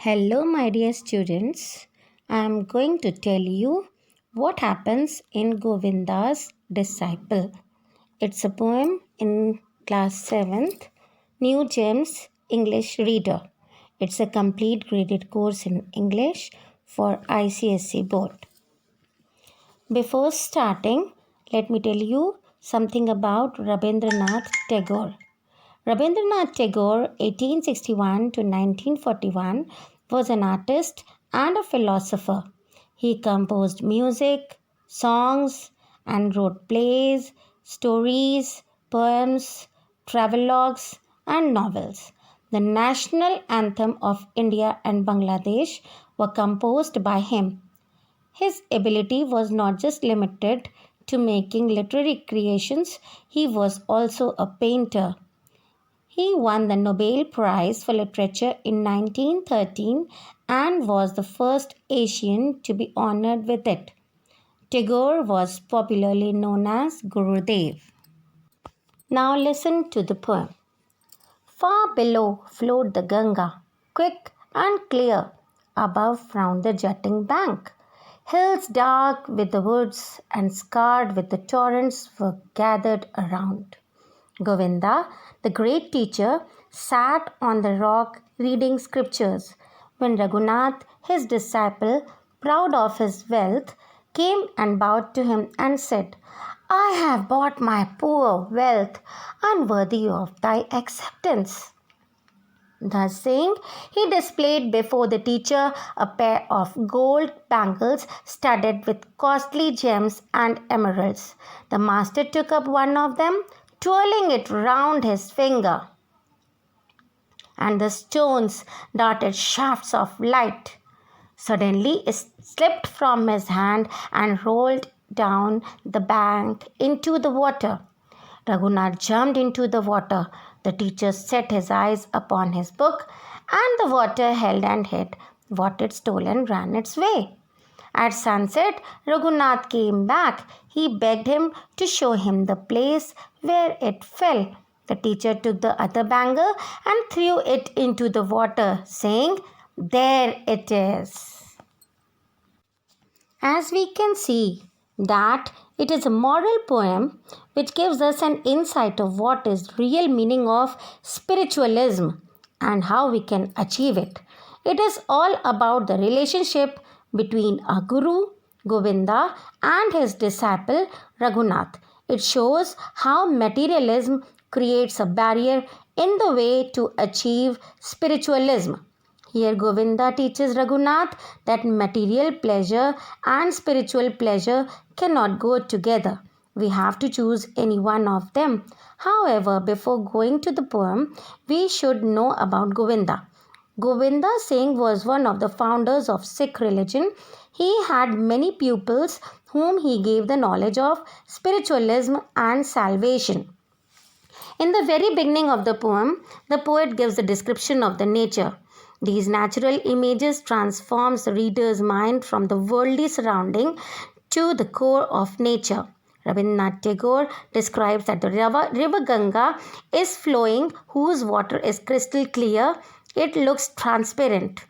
Hello, my dear students. I am going to tell you what happens in Govinda's Disciple. It's a poem in class 7th, New Gems English Reader. It's a complete graded course in English for ICSE board. Before starting, let me tell you something about Rabindranath Tagore. Rabindranath Tagore, 1861 to 1941, was an artist and a philosopher. He composed music, songs, and wrote plays, stories, poems, travelogues, and novels. The national anthem of India and Bangladesh were composed by him. His ability was not just limited to making literary creations, he was also a painter. He won the Nobel Prize for Literature in 1913 and was the first Asian to be honored with it. Tagore was popularly known as Gurudev. Now listen to the poem. Far below flowed the Ganga, quick and clear. Above frowned the jutting bank. Hills dark with the woods and scarred with the torrents were gathered around. Govinda, the great teacher, sat on the rock reading scriptures. When Raghunath, his disciple, proud of his wealth, came and bowed to him and said, I have bought my poor wealth, unworthy of thy acceptance. Thus saying, he displayed before the teacher a pair of gold bangles studded with costly gems and emeralds. The master took up one of them, twirling it round his finger, and the stones darted shafts of light. Suddenly it slipped from his hand and rolled down the bank into the water. Raghunath jumped into the water. The teacher set his eyes upon his book, and the water held and hid what it stole and ran its way. At sunset, Raghunath came back. He begged him to show him the place where it fell. The teacher took the other bangle and threw it into the water, saying, There it is. As we can see that it is a moral poem which gives us an insight of what is real meaning of spiritualism and how we can achieve it. It is all about the relationship between a guru, Govinda, and his disciple Raghunath. It shows how materialism creates a barrier in the way to achieve spiritualism. Here Govinda teaches Raghunath that material pleasure and spiritual pleasure cannot go together. We have to choose any one of them. However, before going to the poem, we should know about Govinda. Govinda Singh was one of the founders of Sikh religion. He had many pupils whom he gave the knowledge of spiritualism and salvation. In the very beginning of the poem, the poet gives a description of the nature. These natural images transforms the reader's mind from the worldly surrounding to the core of nature. Rabindranath Tagore describes that the river Ganga is flowing, whose water is crystal clear. It looks transparent.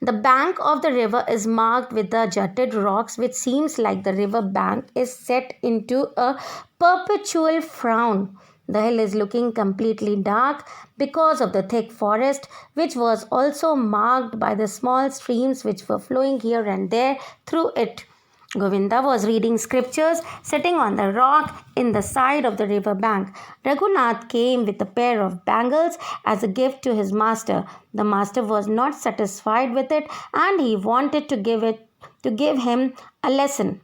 The bank of the river is marked with the jutted rocks, which seems like the river bank is set into a perpetual frown. The hill is looking completely dark because of the thick forest, which was also marked by the small streams which were flowing here and there through it. Govinda was reading scriptures sitting on the rock in the side of the river bank. Raghunath came with a pair of bangles as a gift to his master. The master was not satisfied with it and he wanted to give him a lesson.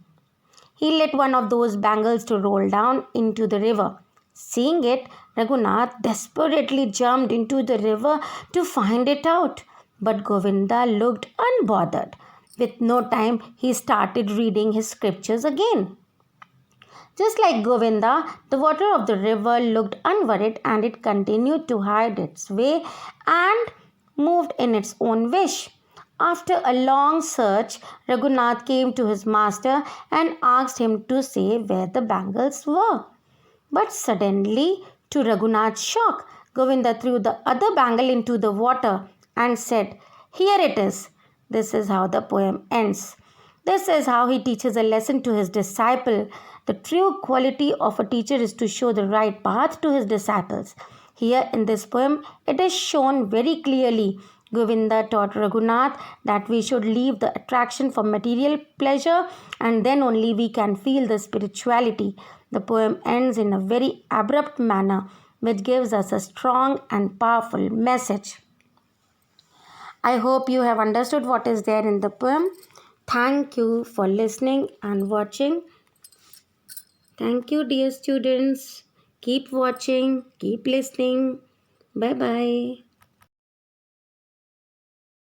He let one of those bangles to roll down into the river. Seeing it, Raghunath desperately jumped into the river to find it out. But Govinda looked unbothered. With no time, he started reading his scriptures again. Just like Govinda, the water of the river looked unworried and it continued to hide its way and moved in its own wish. After a long search, Raghunath came to his master and asked him to say where the bangles were. But suddenly, to Raghunath's shock, Govinda threw the other bangle into the water and said, Here it is. This is how the poem ends. This is how he teaches a lesson to his disciple. The true quality of a teacher is to show the right path to his disciples. Here in this poem, it is shown very clearly. Govinda taught Raghunath that we should leave the attraction for material pleasure, and then only we can feel the spirituality. The poem ends in a very abrupt manner, which gives us a strong and powerful message. I hope you have understood what is there in the poem. Thank you for listening and watching. Thank you, dear students. Keep watching, keep listening. Bye bye.